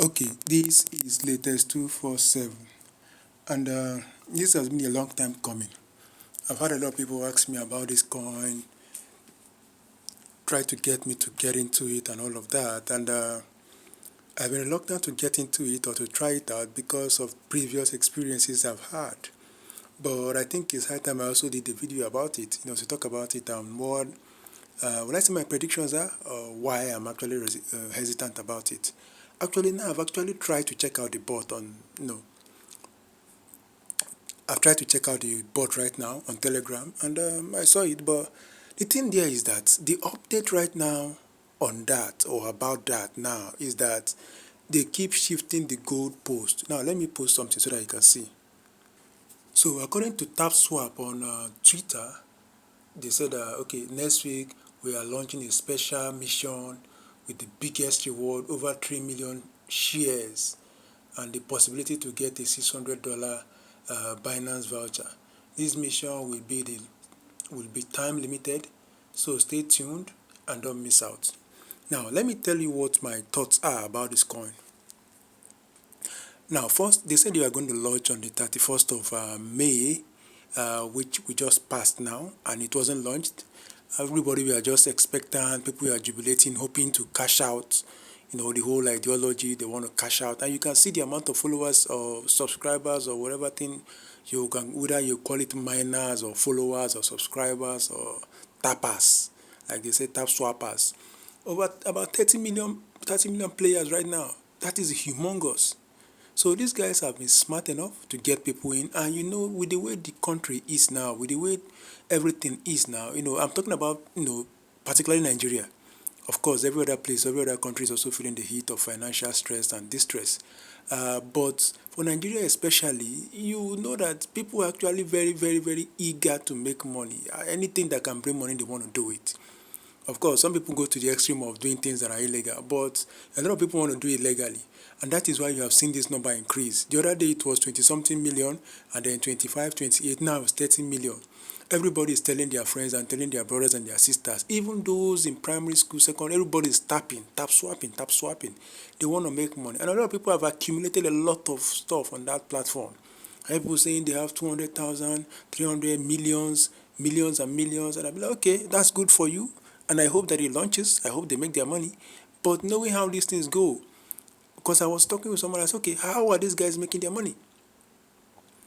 Okay, this is latest 247, and this has been a long time coming. I've had a lot of people ask me about this coin, try to get me to get into it and all of that, and I've been reluctant to get into it or to try it out because of previous experiences I've had. But I think it's high time I also did a video about it, to talk about it and what, when I say my predictions are, why I'm actually hesitant about it. Actually, now I've actually tried to check out the bot on, I've tried to check out the bot right now on Telegram, and I saw it. But the thing there is that the update right now on that or about that now is that they keep shifting the goalpost. Now let me post something so that you can see. So according to Tapswap on Twitter, they said, okay, next week we are launching a special mission with the biggest reward, over 3 million shares, and the possibility to get a $600 Binance voucher. This mission will be time limited, so stay tuned and don't miss out. Now, let me tell you what my thoughts are about this coin. Now, first, they said they are going to launch on the 31st of May, which we just passed now, and it wasn't launched. Everybody were just expectant, people were jubilating, hoping to cash out. The whole ideology, they want to cash out. And you can see the amount of followers or subscribers or whatever thing you can, whether you call it miners or followers or subscribers or tappers, like they say, tap swappers. Over about 30 million players right now. That is humongous. So these guys have been smart enough to get people in, and with the way the country is now, with the way everything is now, I'm talking about, particularly Nigeria. Of course, every other place, every other country is also feeling the heat of financial stress and distress. But for Nigeria especially, you know that people are actually very, very, very eager to make money. Anything that can bring money, they want to do it. Of course, some people go to the extreme of doing things that are illegal, but a lot of people want to do it legally. And that is why you have seen this number increase. The other day it was 20 something million, and then 25, 28, now it's 30 million. Everybody is telling their friends and telling their brothers and their sisters, even those in primary school, secondary, everybody is tapping, tap swapping, tap swapping. They want to make money. And a lot of people have accumulated a lot of stuff on that platform. People saying they have 200,000, 300 millions, millions and millions. And I'll be like, okay, that's good for you. And I hope that it launches. I hope they make their money. But knowing how these things go, because I was talking with someone, I said, okay, how are these guys making their money?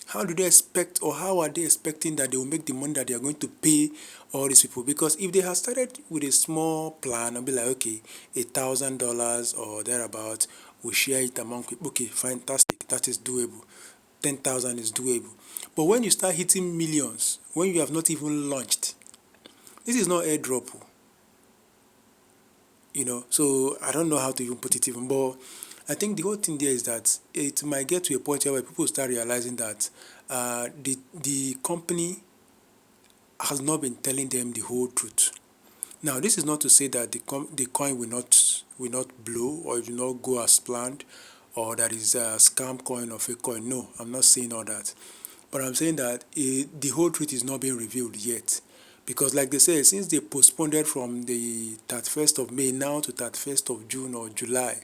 How do they expect, or how are they expecting that they will make the money that they are going to pay all these people? Because if they have started with a small plan and be like, okay, $1,000 or thereabout, we share it among people. Okay, fantastic, that is doable. 10,000 is doable. But when you start hitting millions, when you have not even launched, this is not airdrop. So I don't know how to even put it even, but I think the whole thing there is that it might get to a point where people start realizing that the company has not been telling them the whole truth. Now, this is not to say that the coin will not blow, or it will not go as planned, or that is a scam coin or fake coin. No, I'm not saying all that. But I'm saying that the whole truth is not being revealed yet. Because like they say, since they postponed it from the 31st of May now to 31st of June or July,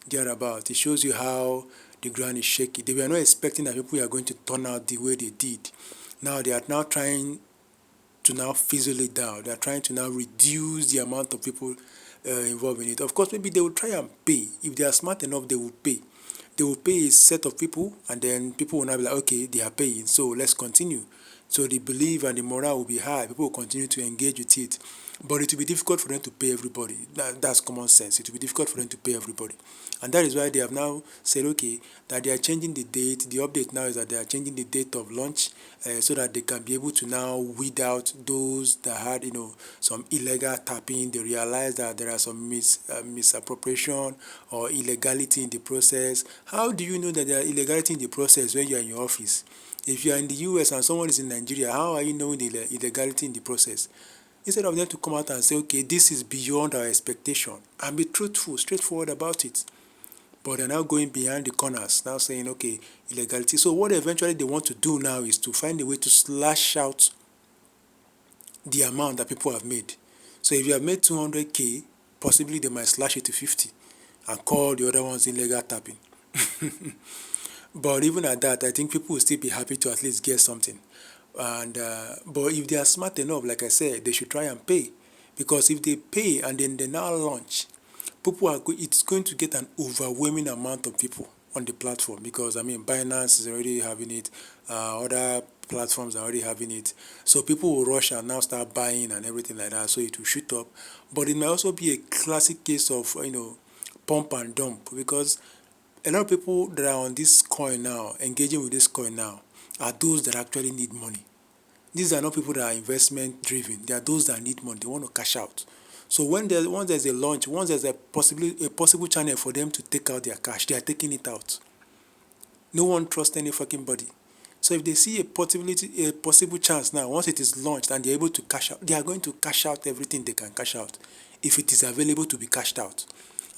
thereabout, it shows you how the ground is shaky. They were not expecting that people are going to turn out the way they did. Now they are now trying to now fizzle it down. They are trying to now reduce the amount of people involved in it. Of course, maybe they will try and pay. If they are smart enough, they will pay. They will pay a set of people, and then people will now be like, okay, they are paying, so let's continue. So the belief and the morale will be high. People will continue to engage with it. But it will be difficult for them to pay everybody. That's common sense. It will be difficult for them to pay everybody. And that is why they have now said, okay, that they are changing the date. The update now is that they are changing the date of launch so that they can be able to now weed out those that had, some illegal tapping. They realize that there are some misappropriation or illegality in the process. How do you know that there are illegality in the process when you are in your office? If you are in the US and someone is in Nigeria, how are you knowing the illegality in the process? Instead of them to come out and say, okay, this is beyond our expectation, and be truthful, straightforward about it. But they're now going behind the corners, now saying, okay, illegality. So what eventually they want to do now is to find a way to slash out the amount that people have made. So if you have made 200K, possibly they might slash it to 50. and call the other ones illegal tapping. But even at that, I think people will still be happy to at least get something. And but if they are smart enough, like I said, they should try and pay, because if they pay and then they now launch, it's going to get an overwhelming amount of people on the platform, because I mean Binance is already having it, other platforms are already having it, so people will rush and now start buying and everything like that, so it will shoot up. But it might also be a classic case of pump and dump, because a lot of people that are on this coin now, engaging with this coin now, are those that actually need money. These are not people that are investment driven. They are those that need money. They want to cash out. So once there's a launch, once there's a possible channel for them to take out their cash, they are taking it out. No one trusts any fucking body. So if they see a possible chance now, once it is launched and they're able to cash out, they are going to cash out everything they can cash out, if it is available to be cashed out.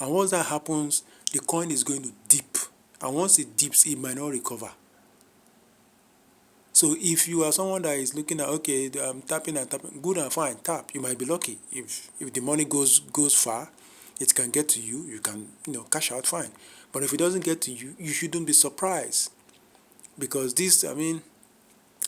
And once that happens, the coin is going to dip. And once it dips, it might not recover. So if you are someone that is looking at, okay, I'm tapping and tapping, good and fine, tap. You might be lucky. If the money goes far, it can get to you. You can cash out, fine. But if it doesn't get to you, you shouldn't be surprised, because this, I mean,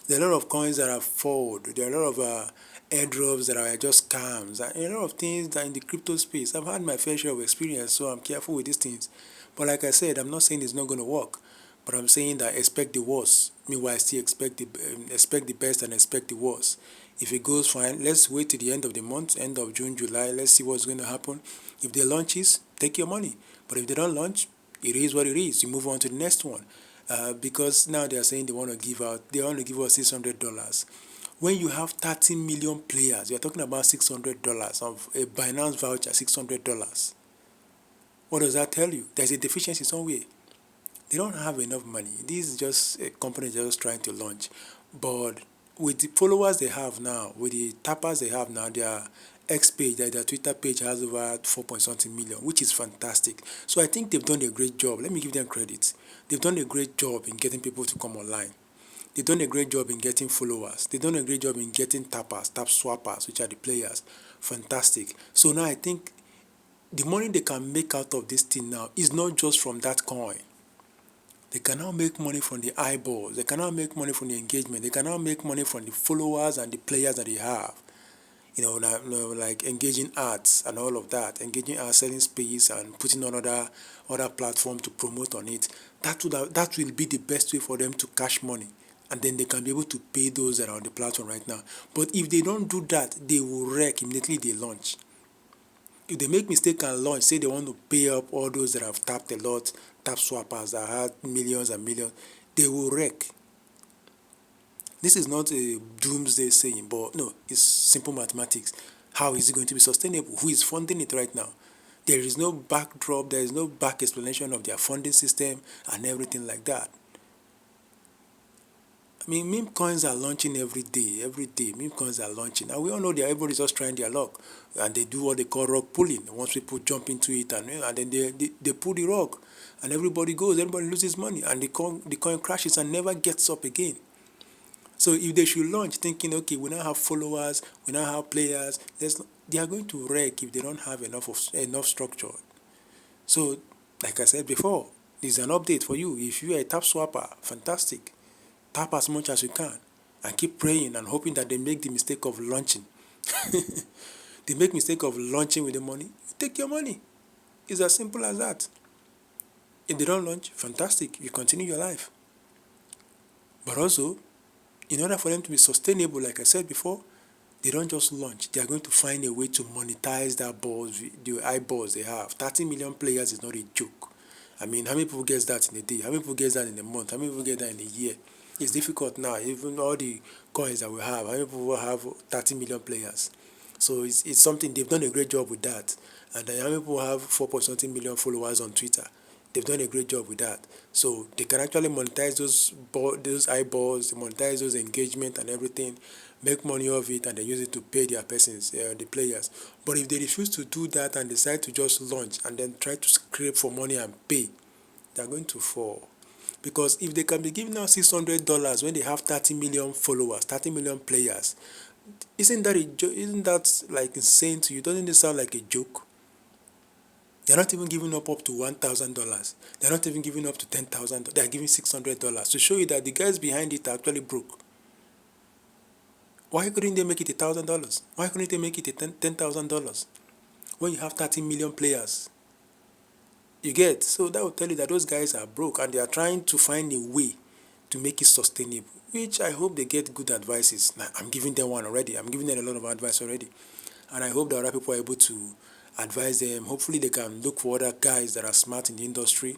there are a lot of coins that are forward. There are a lot of airdrops that are just scams, and a lot of things that in the crypto space. I've had my fair share of experience, so I'm careful with these things. But like I said, I'm not saying it's not going to work, but I'm saying that expect the worst. Meanwhile, I still expect the best and expect the worst. If it goes fine, let's wait till the end of the month, end of June, July. Let's see what's going to happen. If they launches, take your money. But if they don't launch, it is what it is. You move on to the next one. Because now they are saying they want to give us $600. When you have 13 million players, you're talking about $600 of a Binance voucher, $600. What does that tell you? There's a deficiency somewhere. They don't have enough money. This is just a company just trying to launch. But with the followers they have now, with the tappers they have now, their X page, their Twitter page has over 4 point something million, which is fantastic. So I think they've done a great job. Let me give them credit. They've done a great job in getting people to come online. They've done a great job in getting followers. They've done a great job in getting tappers, tap swappers, which are the players. Fantastic. So now I think the money they can make out of this thing now is not just from that coin. They can now make money from the eyeballs. They can now make money from the engagement. They can now make money from the followers and the players that they have. Like engaging ads and all of that. Engaging ads, selling space, and putting on other platform to promote on it. That will be the best way for them to cash money. And then they can be able to pay those that are on the platform right now. But if they don't do that, they will wreck immediately they launch. If they make mistake and launch, say they want to pay up all those that have tapped a lot, tap swappers that had millions and millions, they will wreck. This is not a doomsday saying, but no, it's simple mathematics. How is it going to be sustainable? Who is funding it right now? There is no backdrop, there is no back explanation of their funding system and everything like that. I mean, meme coins are launching every day. Meme coins are launching. And we all know that everybody's just trying their luck. And they do what they call rug pulling. Once people jump into it, and then they pull the rug. And everybody loses money. And the coin crashes and never gets up again. So if they should launch thinking, okay, we now have followers, we now have players, they are going to wreck if they don't have enough structure. So, like I said before, this is an update for you. If you are a tap swapper, fantastic. Tap as much as you can and keep praying and hoping that they make the mistake of launching. They make mistake of launching with the money, take your money. It's as simple as that. If they don't launch, fantastic, you continue your life. But also, in order for them to be sustainable, like I said before, they don't just launch. They are going to find a way to monetize the eyeballs they have. 30 million players is not a joke. I mean, how many people get that in a day? How many people get that in a month? How many people get that in a year? It's difficult now. Even all the coins that we have, how many people have 30 million players? So it's something, they've done a great job with that. And how many people have 4 point something million followers on Twitter? They've done a great job with that. So they can actually monetize those eyeballs, monetize those engagement and everything, make money of it, and they use it to pay their persons, the players. But if they refuse to do that and decide to just launch and then try to scrape for money and pay, they're going to fall. Because if they can be giving out $600 when they have 30 million followers, 30 million players, isn't that like insane to you? Doesn't it sound like a joke? They're not even giving up to $1,000. They're not even giving up to $10,000. They're giving $600 to show you that the guys behind it are actually broke. Why couldn't they make it $1,000? Why couldn't they make it $10,000 when you have 30 million players? You get? So that will tell you that those guys are broke and they are trying to find a way to make it sustainable, which I hope they get good advices. Now, I'm giving them one already. I'm giving them a lot of advice already. And I hope that other people are able to advise them. Hopefully they can look for other guys that are smart in the industry.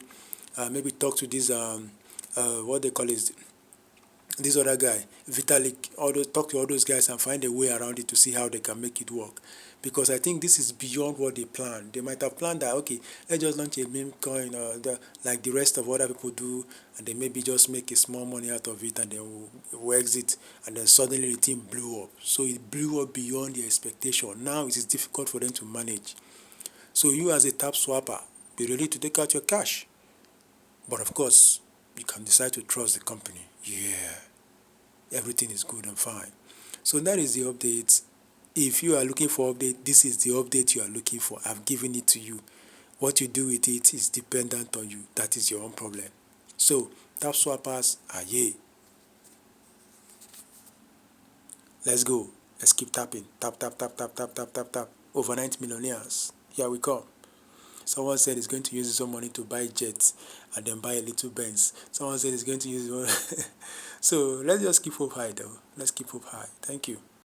Maybe talk to this, what they call it, this other guy, Vitalik, talk to all those guys and find a way around it to see how they can make it work. Because I think this is beyond what they planned. They might have planned that, okay, let's just launch a meme coin like the rest of other people do, and then maybe just make a small money out of it and then we'll exit. And then suddenly the thing blew up. So it blew up beyond their expectation. Now it is difficult for them to manage. So you as a tap swapper, be ready to take out your cash. But of course, you can decide to trust the company. Yeah, everything is good and fine. So that is the update. If you are looking for update, this is the update you are looking for. I've given it to you. What you do with it is dependent on you. That is your own problem. So, tap swappers are yay. Let's go. Let's keep tapping. Tap, tap, tap, tap, tap, tap, tap, tap. Overnight millionaires. Here we come. Someone said he's going to use his own money to buy jets and then buy a little Benz. Someone said he's going to use his own. So let's just keep hope high though. Let's keep hope high. Thank you.